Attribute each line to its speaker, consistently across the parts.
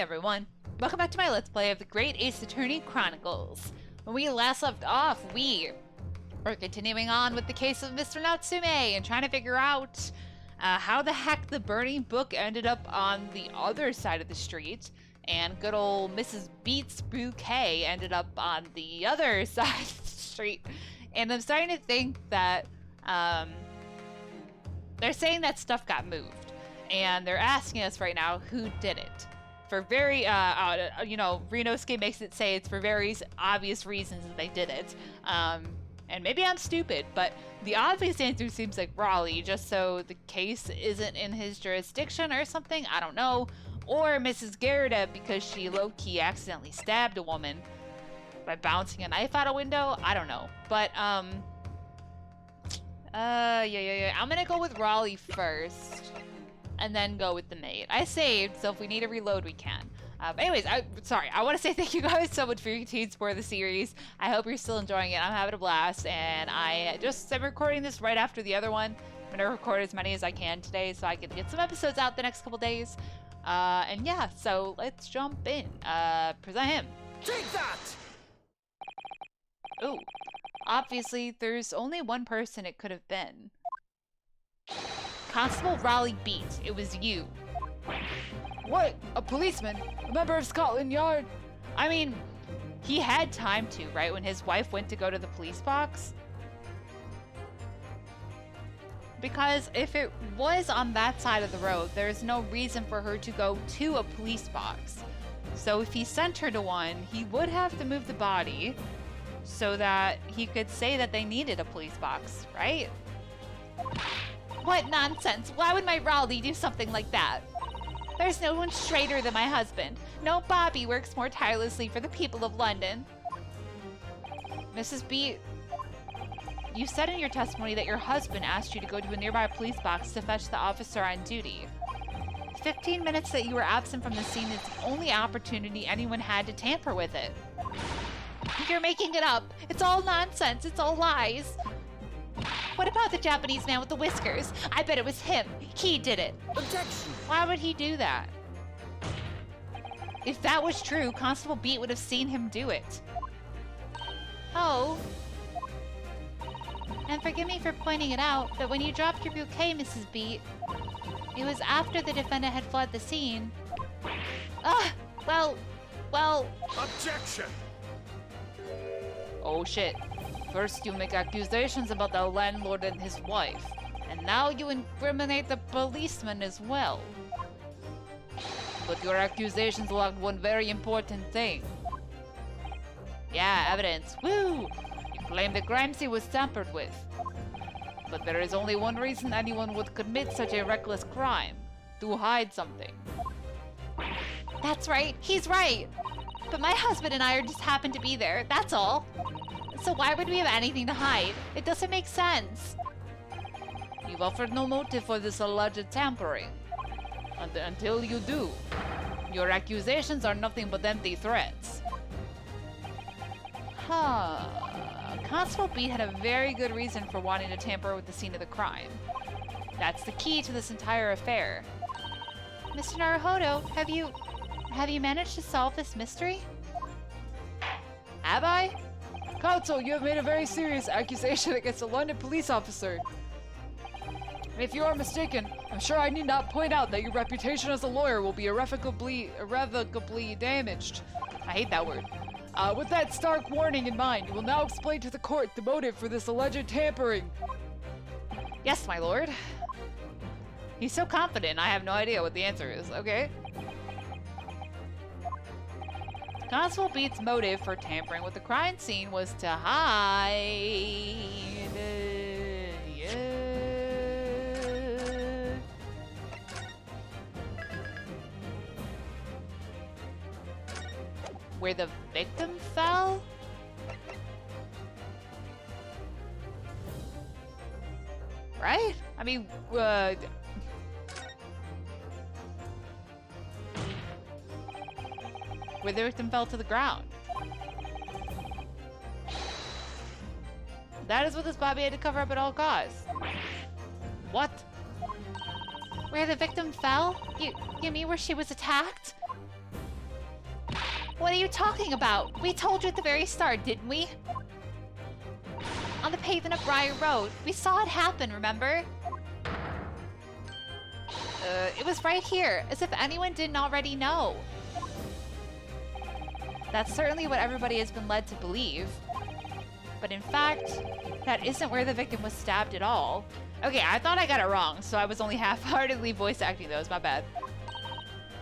Speaker 1: everyone, welcome back to my Let's Play of the Great Ace Attorney Chronicles. When we last left off, we were continuing on with the case of Mr. Natsume and trying to figure out how the heck the burning book ended up on the other side of the street, and good old Mrs. Beats bouquet ended up on the other side of the street. And I'm starting to think that they're saying that stuff got moved, and they're asking us right now who did it. For very, you know, Renosuke makes it say it's for very obvious reasons that they did it. And maybe I'm stupid, but the obvious answer seems like Raleigh, just so the case isn't in his jurisdiction or something, I don't know. Or Mrs. Garrett because she low-key accidentally stabbed a woman by bouncing a knife out a window, I don't know. But, yeah. I'm gonna go with Raleigh first, and then go with the maid. I saved, so if we need to reload, we can. Anyways, sorry, I want to say thank you guys so much for your continued support of the series. I hope you're still enjoying it. I'm having a blast, and I'm recording this right after the other one. I'm gonna record as many as I can today so I can get some episodes out the next couple days. And yeah, so let's jump in. Present him.
Speaker 2: Take that!
Speaker 1: Ooh. Obviously, there's only one person it could have been. Constable Raleigh Beat, it was you.
Speaker 3: What? A policeman? A member of Scotland Yard?
Speaker 1: I mean, he had time to, right? When his wife went to go to the police box? Because if it was on that side of the road, there's no reason for her to go to a police box. So if he sent her to one, he would have to move the body so that he could say that they needed a police box, right? What nonsense! Why would my Raleigh do something like that? There's no one straighter than my husband. No Bobby works more tirelessly for the people of London. Mrs. B, you said in your testimony that your husband asked you to go to a nearby police box to fetch the officer on duty. 15 minutes that you were absent from the scene is the only opportunity anyone had to tamper with it. You're making it up. It's all nonsense. It's all lies. What about the Japanese man with the whiskers? I bet it was him. He did it.
Speaker 2: Objection!
Speaker 1: Why would he do that? If that was true, Constable Beat would have seen him do it. Oh. And forgive me for pointing it out, but when you dropped your bouquet, Mrs. Beat, it was after the defendant had fled the scene. Well...
Speaker 2: Objection!
Speaker 1: Oh shit. First you make accusations about the landlord and his wife, and now you incriminate the policeman as well. But your accusations lack one very important thing. Yeah, evidence. Woo! You claim the crime scene was tampered with. But there is only one reason anyone would commit such a reckless crime. To hide something.
Speaker 4: That's right. He's right. But my husband and I just happened to be there. That's all. So why would we have anything to hide? It doesn't make sense.
Speaker 1: You've offered no motive for this alleged tampering. Until you do. Your accusations are nothing but empty threats. Huh. Constable Beat had a very good reason for wanting to tamper with the scene of the crime. That's the key to this entire affair.
Speaker 4: Mr. Naruhodo, have you managed to solve this mystery?
Speaker 1: Have I?
Speaker 3: Counsel, you have made a very serious accusation against a London police officer. If you are mistaken, I'm sure I need not point out that your reputation as a lawyer will be irrevocably damaged.
Speaker 1: I hate that word.
Speaker 3: With that stark warning in mind, you will now explain to the court the motive for this alleged tampering.
Speaker 1: Yes, my lord. He's so confident, I have no idea what the answer is. Okay. Constable Beat's motive for tampering with the crime scene was to hide... Where the victim fell? Right? I mean, where the victim fell to the ground. That is what this Bobby had to cover up at all costs. What?
Speaker 4: Where the victim fell? You mean where she was attacked? What are you talking about? We told you at the very start, didn't we? On the pavement of Briar Road. We saw it happen, remember? It was right here, as if anyone didn't already know. That's certainly what everybody has been led to believe. But in fact, that isn't where the victim was stabbed at all. Okay, I thought I got it wrong, so I was only half-heartedly voice acting those. My bad.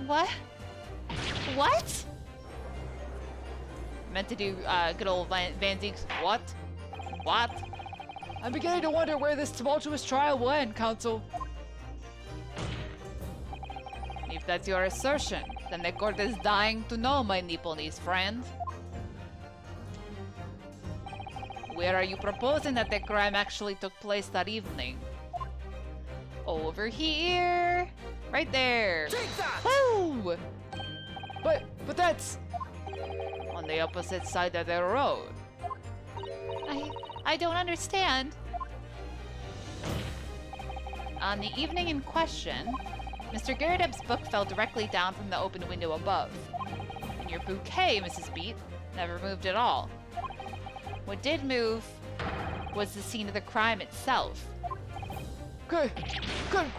Speaker 4: What? What?
Speaker 1: Meant to do good old Van Zieks. What? What?
Speaker 3: I'm beginning to wonder where this tumultuous trial will end, Counsel.
Speaker 1: If that's your assertion, then the court is dying to know, my Nipponese friend. Where are you proposing that the crime actually took place that evening?
Speaker 4: Over here.
Speaker 1: Right there.
Speaker 2: Take that!
Speaker 3: Woo! But that's...
Speaker 1: On the opposite side of the road.
Speaker 4: I don't understand.
Speaker 1: On the evening in question, Mr. Garrideb's book fell directly down from the open window above. And your bouquet, Mrs. Beat, never moved at all. What did move was the scene of the crime itself.
Speaker 3: Good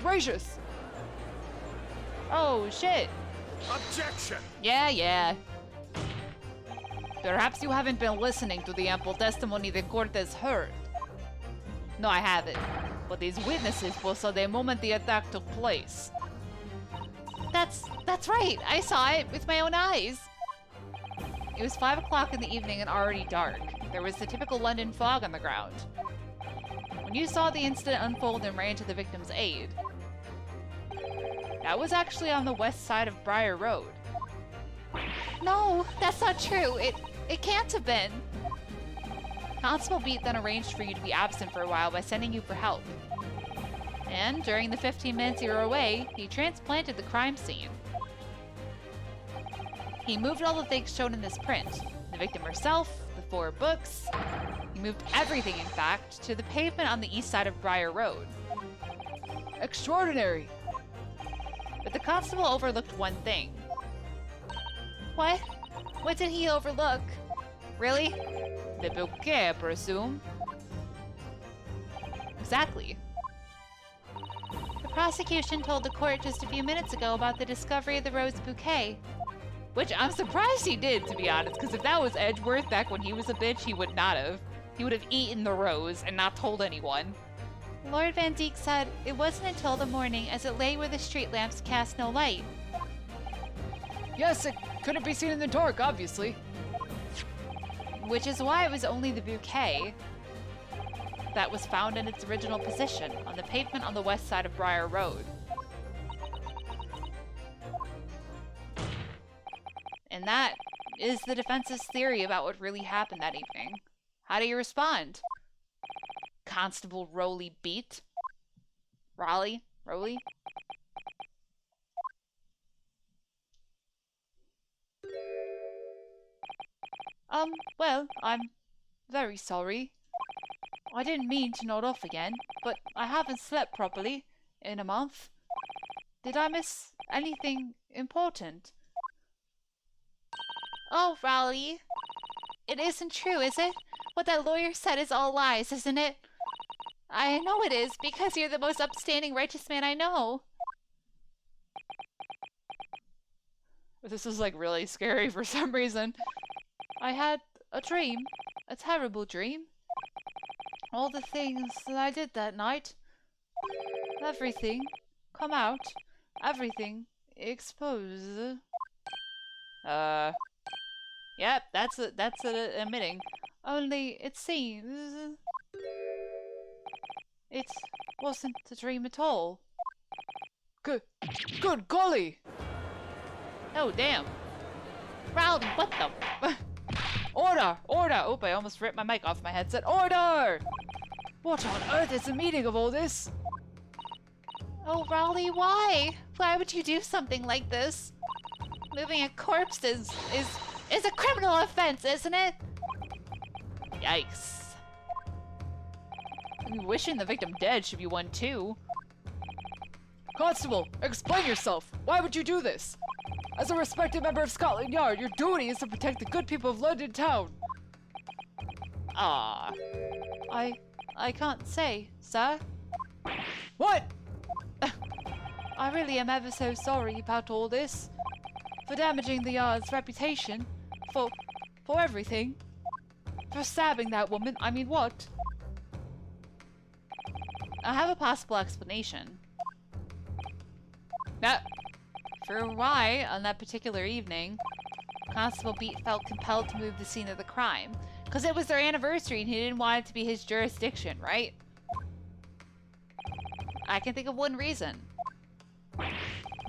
Speaker 3: gracious!
Speaker 1: Oh, shit.
Speaker 2: Objection!
Speaker 1: Yeah. Perhaps you haven't been listening to the ample testimony the court has heard. No, I haven't. But these witnesses both saw the moment the attack took place.
Speaker 4: That's right. I saw it with my own eyes.
Speaker 1: It was 5 o'clock in the evening and already dark. There was the typical London fog on the ground. When you saw the incident unfold and ran to the victim's aid, that was actually on the west side of Briar Road.
Speaker 4: No, that's not true. It can't have been.
Speaker 1: Constable Beat then arranged for you to be absent for a while by sending you for help. And during the 15 minutes you were away, he transplanted the crime scene. He moved all the things shown in this print. The victim herself, the 4 books. He moved everything, in fact, to the pavement on the east side of Briar Road.
Speaker 3: Extraordinary!
Speaker 1: But the constable overlooked one thing.
Speaker 4: What? What did he overlook? Really?
Speaker 1: The bouquet, I presume. Exactly.
Speaker 4: The prosecution told the court just a few minutes ago about the discovery of the rose bouquet.
Speaker 1: Which I'm surprised he did, to be honest, because if that was Edgeworth back when he was a bitch, he would not have. He would have eaten the rose and not told anyone.
Speaker 4: Lord Van Zieks said it wasn't until the morning as it lay where the street lamps cast no light.
Speaker 3: Yes, it couldn't be seen in the dark, obviously.
Speaker 1: Which is why it was only the bouquet that was found in its original position, on the pavement on the west side of Briar Road. And that is the defense's theory about what really happened that evening. How do you respond? Constable Rowley Beat? Raleigh? Rowley?
Speaker 3: Well, I'm very sorry. I didn't mean to nod off again, but I haven't slept properly in a month. Did I miss anything important?
Speaker 4: Oh, Raleigh. It isn't true, is it? What that lawyer said is all lies, isn't it? I know it is, because you're the most upstanding righteous man I know.
Speaker 3: This is like really scary for some reason. I had a dream, a terrible dream. All the things that I did that night, everything come out, everything exposed.
Speaker 1: Yep, that's admitting.
Speaker 3: Only it seems it wasn't a dream at all. Good golly!
Speaker 1: Oh, damn.
Speaker 4: Rowdy, what the?
Speaker 3: Order! Order! Oh, I almost ripped my mic off my headset. Order! What on earth is the meaning of all this?
Speaker 4: Oh, Raleigh, why? Why would you do something like this? Moving a corpse is a criminal offense, isn't it?
Speaker 1: Yikes. I mean, wishing the victim dead should be one too.
Speaker 3: Constable, explain yourself. Why would you do this? As a respected member of Scotland Yard, your duty is to protect the good people of London town.
Speaker 1: Ah, I can't say, sir.
Speaker 3: What?
Speaker 1: I really am ever so sorry about all this. For damaging the Yard's reputation. For everything. For stabbing that woman. I mean, what? I have a possible explanation. For why, on that particular evening, Constable Beat felt compelled to move the scene of the crime. Because it was their anniversary and he didn't want it to be his jurisdiction, right? I can think of one reason.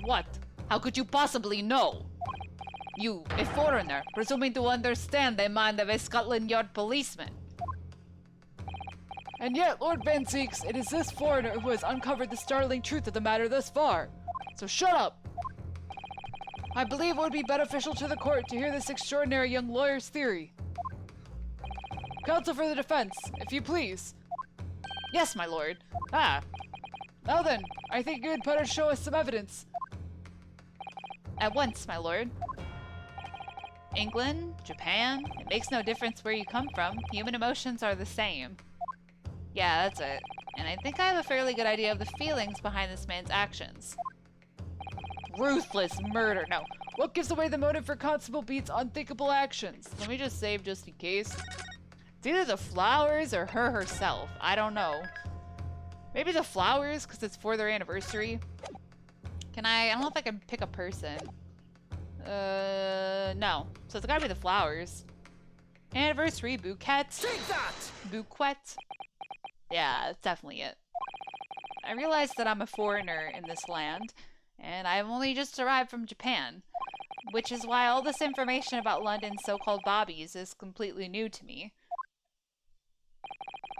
Speaker 1: What? How could you possibly know? You, a foreigner, presuming to understand the mind of a Scotland Yard policeman.
Speaker 3: And yet, Lord Van Zieks, it is this foreigner who has uncovered the startling truth of the matter thus far. So shut up! I believe it would be beneficial to the court to hear this extraordinary young lawyer's theory. Counsel for the defense, if you please.
Speaker 1: Yes, my lord.
Speaker 3: Now then, I think you had better show us some evidence.
Speaker 1: At once, my lord. England, Japan, it makes no difference where you come from. Human emotions are the same. Yeah, that's it. And I think I have a fairly good idea of the feelings behind this man's actions. Ruthless murder. No.
Speaker 3: What gives away the motive for Constable Beat's unthinkable actions?
Speaker 1: Let me just save just in case. It's either the flowers or her herself. I don't know. Maybe the flowers, because it's for their anniversary. I don't know if I can pick a person. No. So it's gotta be the flowers. Anniversary bouquet.
Speaker 2: Take that!
Speaker 1: Bouquet. Yeah, that's definitely it. I realize that I'm a foreigner in this land, and I've only just arrived from Japan, which is why all this information about London's so-called bobbies is completely new to me.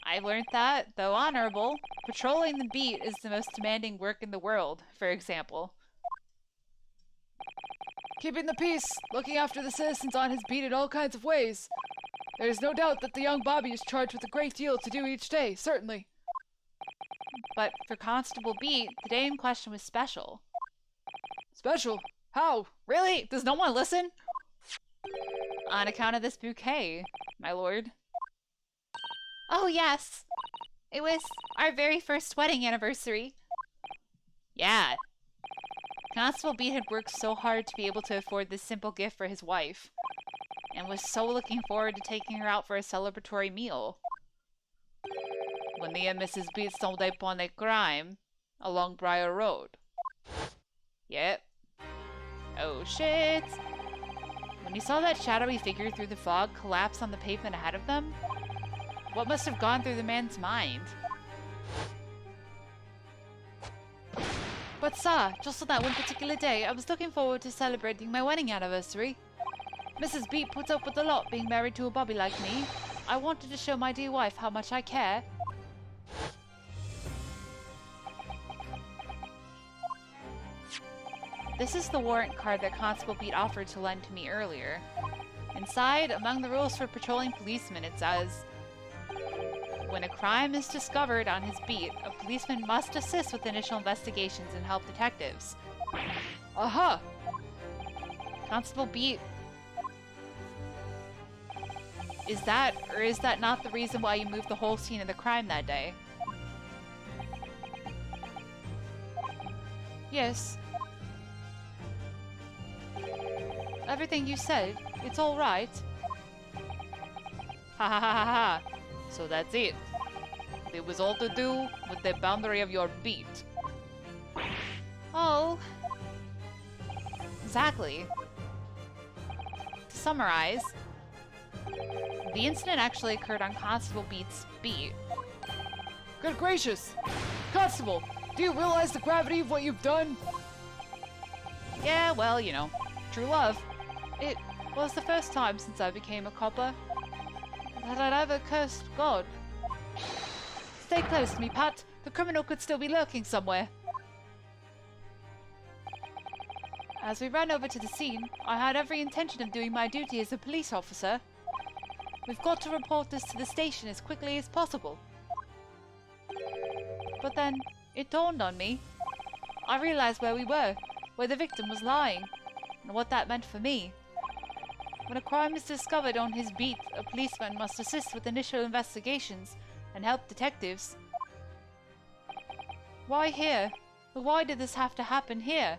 Speaker 1: I learned that, though honorable, patrolling the beat is the most demanding work in the world, for example.
Speaker 3: Keeping the peace, looking after the citizens on his beat in all kinds of ways. There is no doubt that the young Bobby is charged with a great deal to do each day, certainly.
Speaker 1: But for Constable Beat, the day in question was special.
Speaker 3: Special? How?
Speaker 1: Really? Does no one listen? On account of this bouquet, my lord. Oh, yes. It was our very first wedding anniversary. Yeah. Constable Beat had worked so hard to be able to afford this simple gift for his wife, and was so looking forward to taking her out for a celebratory meal. When the Mrs. Beat stumbled upon a crime along Briar Road. Yep. Oh shit! When he saw that shadowy figure through the fog collapse on the pavement ahead of them, what must have gone through the man's mind? But sir, just on that one particular day, I was looking forward to celebrating my wedding anniversary. Mrs. Beat puts up with a lot being married to a bobby like me. I wanted to show my dear wife how much I care. This is the warrant card that Constable Beat offered to lend to me earlier. Inside, among the rules for patrolling policemen, it says, when a crime is discovered on his beat, a policeman must assist with initial investigations and help detectives.
Speaker 3: Aha!
Speaker 1: Constable Beat. Is that, or is that not the reason why you moved the whole scene of the crime that day?
Speaker 3: Yes.
Speaker 1: Everything you said, it's all right. Ha ha ha ha ha. So that's it. It was all to do with the boundary of your beat. Oh. Exactly. To summarize, the incident actually occurred on Constable Beat's beat.
Speaker 3: Good gracious! Constable, do you realize the gravity of what you've done?
Speaker 1: Yeah, well, you know, true love. It was the first time since I became a copper that I'd ever cursed God. Stay close to me, Pat. The criminal could still be lurking somewhere. As we ran over to the scene, I had every intention of doing my duty as a police officer. We've got to report this to the station as quickly as possible. But then, it dawned on me. I realized where we were, where the victim was lying. and what that meant for me. When a crime is discovered on his beat, a policeman must assist with initial investigations and help detectives. Why here? Why did this have to happen here?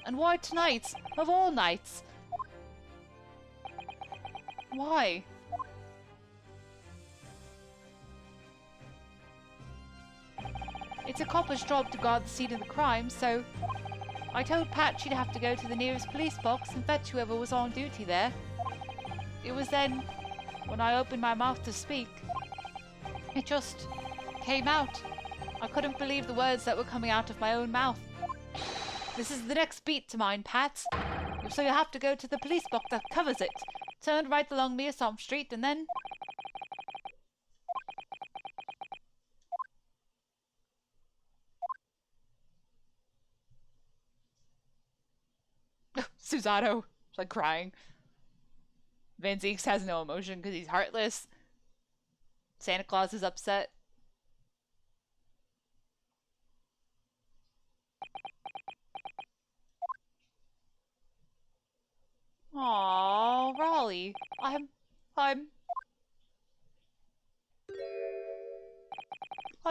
Speaker 1: And why tonight, of all nights? Why? It's a copper's job to guard the scene of the crime, so I told Pat she'd have to go to the nearest police box and fetch whoever was on duty there. It was then, when I opened my mouth to speak, it just came out. I couldn't believe the words that were coming out of my own mouth. This is the next beat to mine, Pat. So you have to go to the police box that covers it. Turn right along Meerschaum Street and then... Susanoo, like crying. Van Zieks has no emotion because he's heartless. Santa Claus is upset. Aww, Raleigh. I'm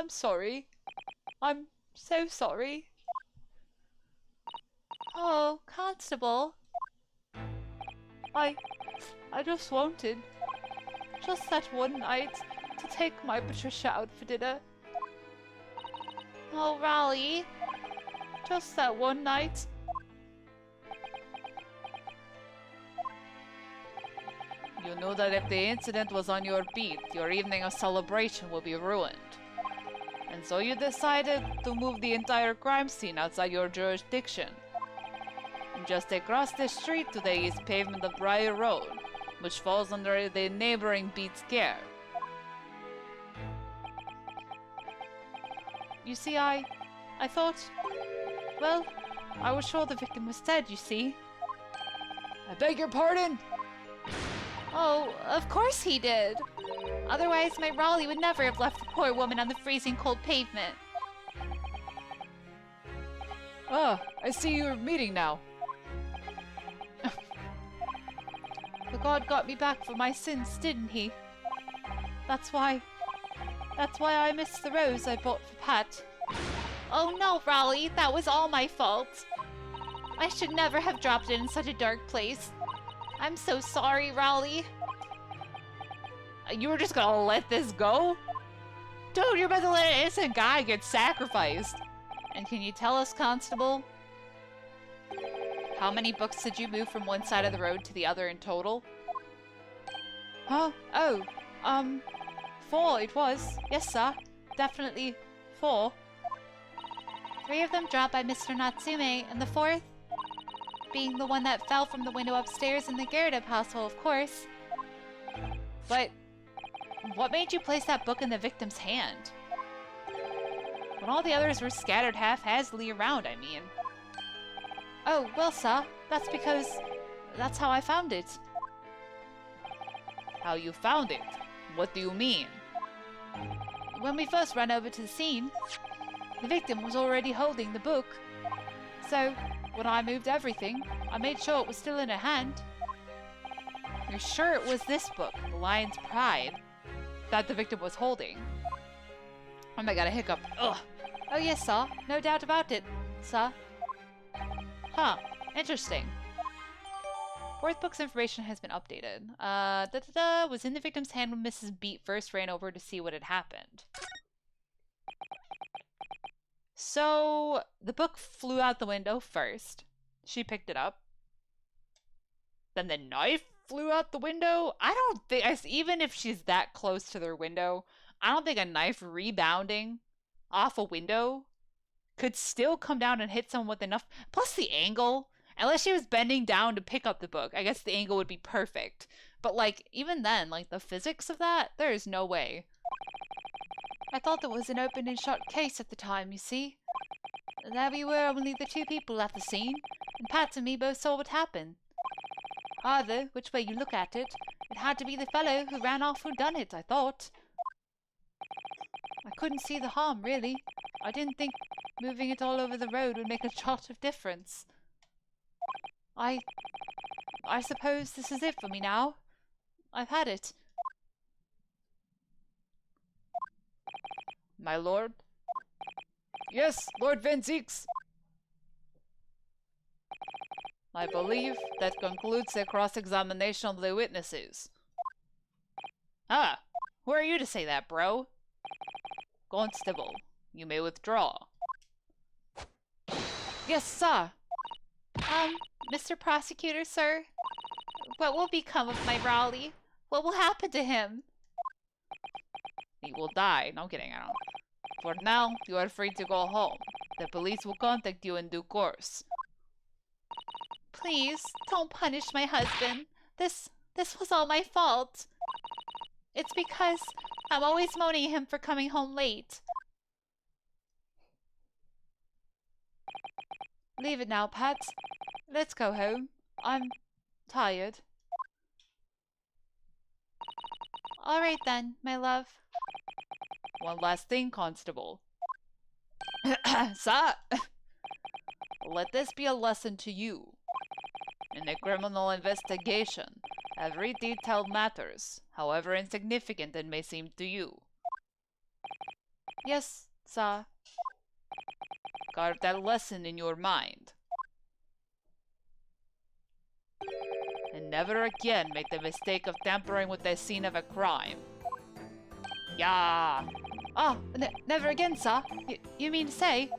Speaker 1: sorry. I'm so sorry. Oh, Constable. I just wanted, just that one night, to take my Patricia out for dinner. Oh, Raleigh. Just that one night. You knew that if the incident was on your beat, your evening of celebration would be ruined. And so you decided to move the entire crime scene outside your jurisdiction. And just across the street today is pavement of Briar Road, which falls under the neighboring beat's care. You see, I thought, well, I was sure the victim was dead, you see.
Speaker 3: I beg your pardon?
Speaker 1: Oh, of course he did. Otherwise, my Raleigh would never have left the poor woman on the freezing cold pavement.
Speaker 3: Ah, I see you're meeting now.
Speaker 1: The god got me back for my sins, didn't he? That's why I missed the rose I bought for Pat. Oh no, Raleigh, that was all my fault. I should never have dropped it in such a dark place. I'm so sorry, Raleigh. You were just gonna let this go? Dude, you're about to let an innocent guy get sacrificed. And can you tell us, Constable, how many books did you move from one side of the road to the other in total?
Speaker 3: Huh?
Speaker 1: Oh, 4 it was. Yes, sir. Definitely 4. 3 of them dropped by Mr. Natsume, and the 4th being the one that fell from the window upstairs in the Garrett household, of course. But what made you place that book in the victim's hand? When all the others were scattered haphazardly around, I mean. Oh, well, sir, that's because that's how I found it. How you found it? What do you mean? When we first ran over to the scene, the victim was already holding the book. So, when I moved everything, I made sure it was still in her hand. You're sure it was this book, The Lion's Pride, that the victim was holding? Oh my god, a hiccup. Ugh. Oh yes, sir. No doubt about it, sir. Huh. Interesting. 4th book's information has been updated. Was in the victim's hand when Mrs. Beat first ran over to see what had happened. So, the book flew out the window first. She picked it up. Then the knife flew out the window? I don't think, even if she's that close to their window, I don't think a knife rebounding off a window could still come down and hit someone with enough. Plus the angle. Unless she was bending down to pick up the book, I guess the angle would be perfect. But, like, even then, like, the physics of that, there is no way. I thought it was an open and shut case at the time, you see. There we were, only the 2 people at the scene, and Pat and me both saw what happened. Either, which way you look at it, it had to be the fellow who ran off who done it, I thought. I couldn't see the harm, really. I didn't think moving it all over the road would make a jot of difference.
Speaker 4: I suppose this is it for me now. I've had it. My lord?
Speaker 3: Yes, Lord Van Zieks.
Speaker 4: I believe that concludes the cross-examination of the witnesses. Ah, who are you to say that, bro? Constable, you may withdraw.
Speaker 3: Yes, sir.
Speaker 4: Mr. Prosecutor, sir? What will become of my Raleigh? What will happen to him? He will die. No, I'm kidding, I don't. For now, you are free to go home. The police will contact you in due course. Please, don't punish my husband. This was all my fault. It's because I'm always moaning at him for coming home late.
Speaker 3: Leave it now, Pat. Let's go home. I'm tired.
Speaker 4: All right then, my love.
Speaker 3: One last thing, Constable.
Speaker 4: Sir!
Speaker 3: Let this be a lesson to you. In a criminal investigation, every detail matters, however insignificant it may seem to you.
Speaker 4: Yes, sir.
Speaker 3: Carve that lesson in your mind. And never again make the mistake of tampering with the scene of a crime. Yeah.
Speaker 4: Oh, never again, sir. You mean to say?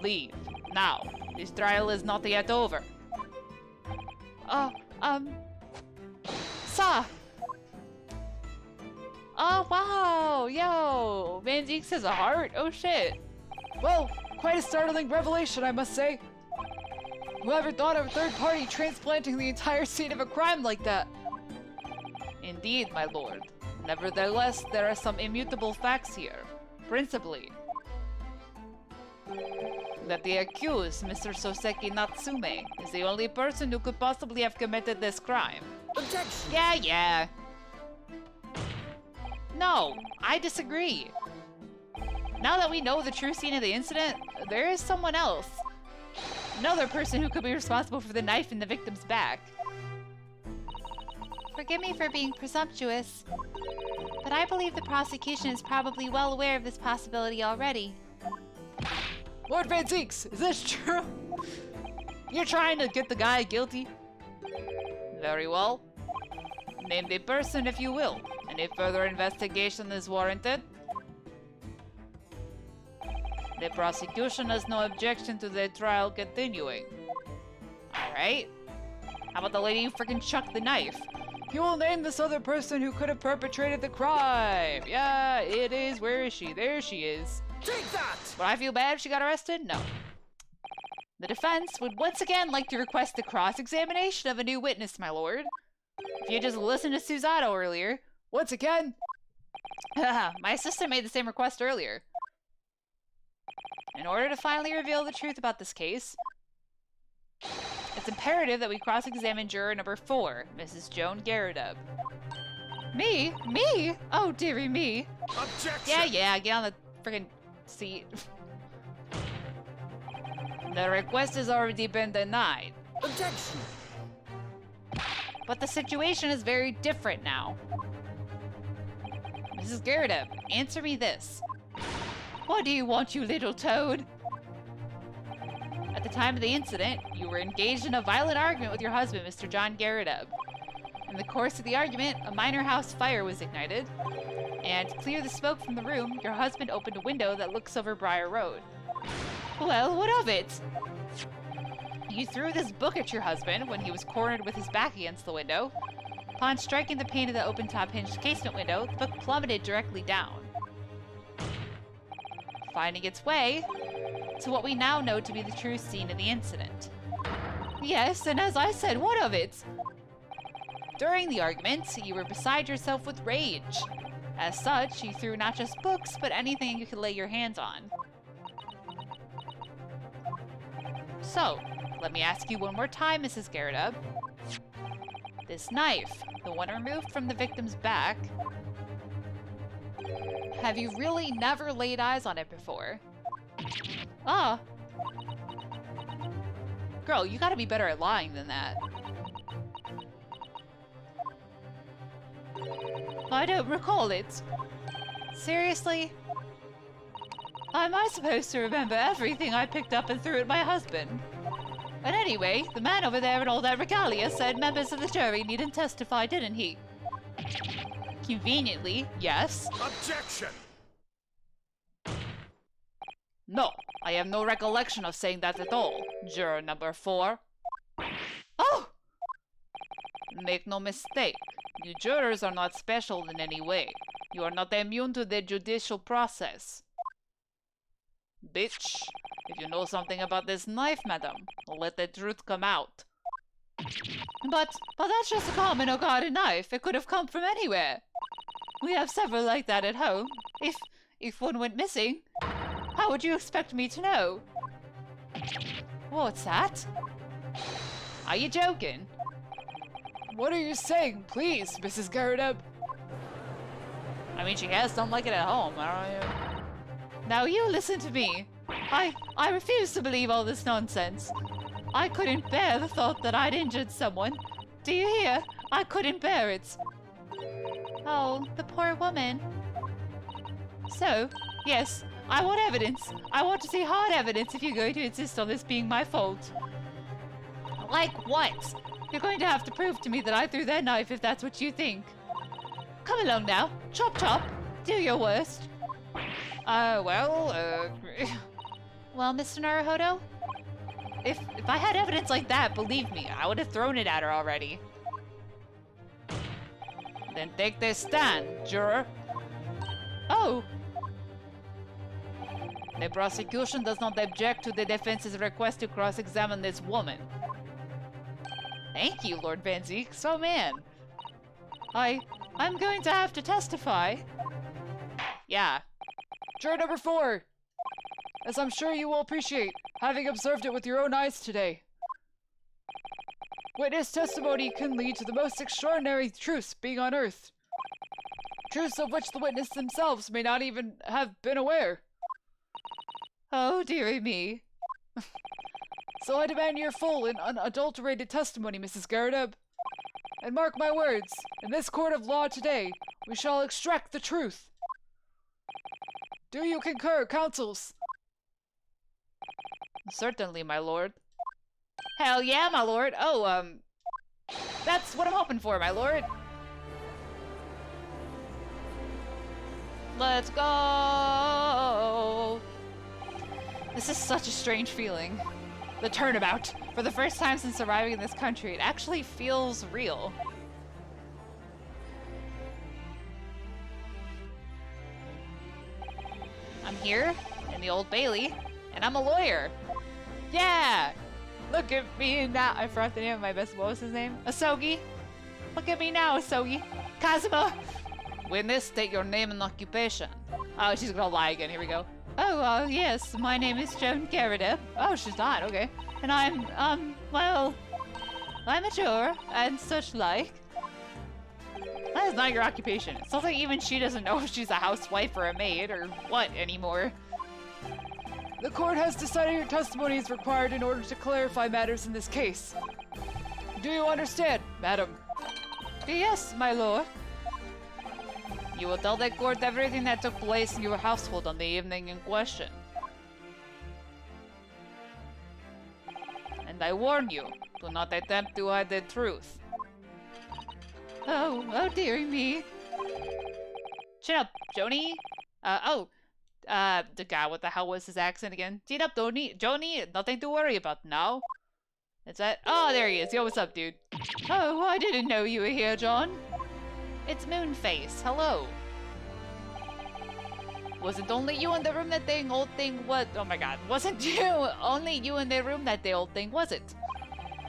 Speaker 3: Leave. Now. This trial is not yet over.
Speaker 4: Sir! Oh, wow! Yo! Van Zieks has a heart? Oh, shit.
Speaker 3: Well, quite a startling revelation, I must say. Whoever thought of a third party transplanting the entire scene of a crime like that? Indeed, my lord. Nevertheless, there are some immutable facts here. Principally, that the accused, Mr. Soseki Natsume, is the only person who could possibly have committed this crime.
Speaker 2: Objection!
Speaker 4: Yeah. No, I disagree. Now that we know the true scene of the incident, there is someone else. Another person who could be responsible for the knife in the victim's back. Forgive me for being presumptuous, but I believe the prosecution is probably well aware of this possibility already.
Speaker 3: Lord Van Zieks, is this true? You're trying to get the guy guilty? Very well. Name the person if you will, and if further investigation is warranted. The prosecution has no objection to the trial continuing.
Speaker 4: Alright. How about the lady who freaking chucked the knife?
Speaker 3: You will name this other person who could have perpetrated the crime. Yeah, it is. Where is she? There she is.
Speaker 2: Take that!
Speaker 4: Would I feel bad if she got arrested? No. The defense would once again like to request the cross-examination of a new witness, my lord. If you just listened to Susato earlier...
Speaker 3: Once again?
Speaker 4: My assistant made the same request earlier. In order to finally reveal the truth about this case, it's imperative that we cross-examine juror number 4, Mrs. Joan Garrideb.
Speaker 1: Me? Me? Oh, dearie me.
Speaker 2: Objection!
Speaker 4: Yeah, get on the friggin' seat.
Speaker 3: The request has already been denied.
Speaker 2: Objection!
Speaker 4: But the situation is very different now. Mrs. Garrideb, answer me this.
Speaker 1: What do you want, you little toad?
Speaker 4: At the time of the incident, you were engaged in a violent argument with your husband, Mr. John Garrideb. In the course of the argument, a minor house fire was ignited, and to clear the smoke from the room, your husband opened a window that looks over Briar Road.
Speaker 1: Well, what of it?
Speaker 4: You threw this book at your husband when he was cornered with his back against the window. Upon striking the pane of the open top-hinged casement window, the book plummeted directly down, finding its way to what we now know to be the true scene of the incident.
Speaker 1: Yes, and as I said, what of it?
Speaker 4: During the argument, you were beside yourself with rage. As such, you threw not just books, but anything you could lay your hands on. So, let me ask you one more time, Mrs. Garrideb. This knife, the one removed from the victim's back, have you really never laid eyes on it before?
Speaker 1: Ah. Girl, you gotta be better at lying than that. I don't recall it. Seriously? How am I supposed to remember everything I picked up and threw at my husband? And anyway, the man over there in all that regalia said members of the jury needn't testify, didn't he? Conveniently, yes.
Speaker 2: Objection!
Speaker 1: No, I have no recollection of saying that at all. Juror number 4. Oh! Make no mistake. You jurors are not special in any way. You are not immune to the judicial process. Bitch, if you know something about this knife, madam, let the truth come out. But that's just a common or garden knife. It could have come from anywhere. We have several like that at home. If one went missing, how would you expect me to know? What's that? Are you joking?
Speaker 3: What are you saying, please, Mrs. Garrett?
Speaker 1: I mean, she has done like it at home. Now you listen to me. I refuse to believe all this nonsense. I couldn't bear the thought that I'd injured someone. Do you hear? I couldn't bear it. Oh, the poor woman. So, yes, I want evidence. I want to see hard evidence if you're going to insist on this being my fault. Like what? You're going to have to prove to me that I threw that knife if that's what you think. Come along now. Chop chop. Do your worst. Well, Mr. Naruhodo? If I had evidence like that, believe me, I would have thrown it at her already. Then take this stand, juror. Oh. The prosecution does not object to the defense's request to cross-examine this woman. Thank you, Lord Van Zieks. Oh, man. I'm going to have to testify. Yeah.
Speaker 3: Juror number 4. As I'm sure you will appreciate, having observed it with your own eyes today. Witness testimony can lead to the most extraordinary truths being unearthed. Truths of which the witness themselves may not even have been aware.
Speaker 1: Oh, dearie me.
Speaker 3: So I demand your full and unadulterated testimony, Mrs. Garrett. And mark my words, in this court of law today, we shall extract the truth. Do you concur, counsels?
Speaker 1: Certainly, my lord. Hell yeah, my lord. Oh, that's what I'm hoping for, my lord. Let's go. This is such a strange feeling. The turnabout. For the first time since arriving in this country, it actually feels real. I'm here in the Old Bailey, and I'm a lawyer. Yeah! Look at me now. I forgot the name of my best. What was his name? Asogi. Look at me now, Asogi. Kazuma. Witness, state your name and occupation. Oh, she's gonna lie again. Here we go. Oh, yes. My name is Joan Garrett. Oh, she's not. Okay. And I'm, well, I'm a juror and such like. That is not your occupation. It sounds like even she doesn't know if she's a housewife or a maid or what anymore.
Speaker 3: The court has decided your testimony is required in order to clarify matters in this case. Do you understand, madam?
Speaker 1: Yes, my lord. You will tell the court everything that took place in your household on the evening in question. And I warn you, do not attempt to hide the truth. Oh dearie me. Chin up, Joni. The guy, what the hell was his accent again? Chin up, Joni, nothing to worry about now. Is that? Oh, there he is. Yo, what's up, dude? Oh, I didn't know you were here, John. It's Moonface. Hello. Was it only you in the room that the old thing was? Oh my god. Wasn't you only you in the room that the old thing was it?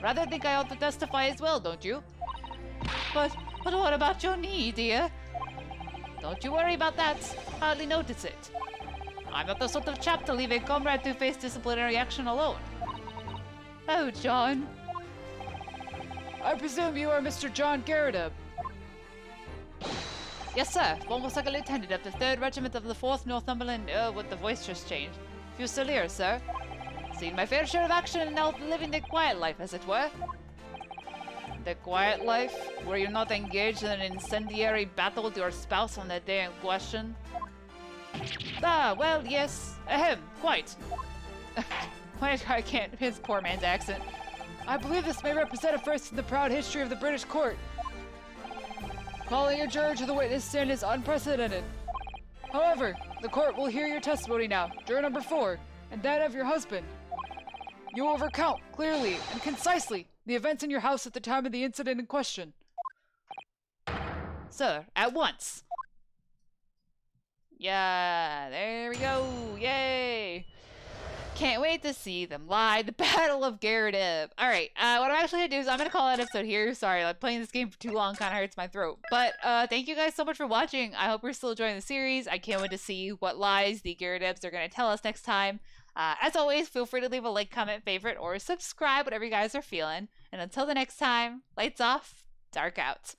Speaker 1: Rather think I ought to testify as well, don't you? But what about your knee, dear? Don't you worry about that. Hardly notice it. I'm not the sort of chap to leave a comrade to face disciplinary action alone. Oh, John.
Speaker 3: I presume you are Mr. John Garrett.
Speaker 1: Yes, sir. Former second lieutenant of the 3rd Regiment of the 4th Northumberland. What the voice just changed. Fusilier, sir.
Speaker 4: Seen my fair share of action and now living the quiet life, as it were. The quiet life? Where you're not engaged in an incendiary battle with your spouse on the day in question? Ah, well, yes. Ahem, quite.
Speaker 1: I can't. His poor man's accent.
Speaker 3: I believe this may represent a first in the proud history of the British court. Calling a juror to the witness stand is unprecedented. However, the court will hear your testimony now, juror number 4, and that of your husband. You will recount clearly and concisely the events in your house at the time of the incident in question.
Speaker 4: Sir, at once.
Speaker 1: Yeah, there we go. Yay. Can't wait to see them live. The Battle of DarkDives. Alright, what I'm actually going to do is I'm going to call that episode here. Sorry, like playing this game for too long kind of hurts my throat. But thank you guys so much for watching. I hope you're still enjoying the series. I can't wait to see what lies the DarkDives are going to tell us next time. As always, feel free to leave a like, comment, favorite, or subscribe, whatever you guys are feeling. And until the next time, lights off, dark out.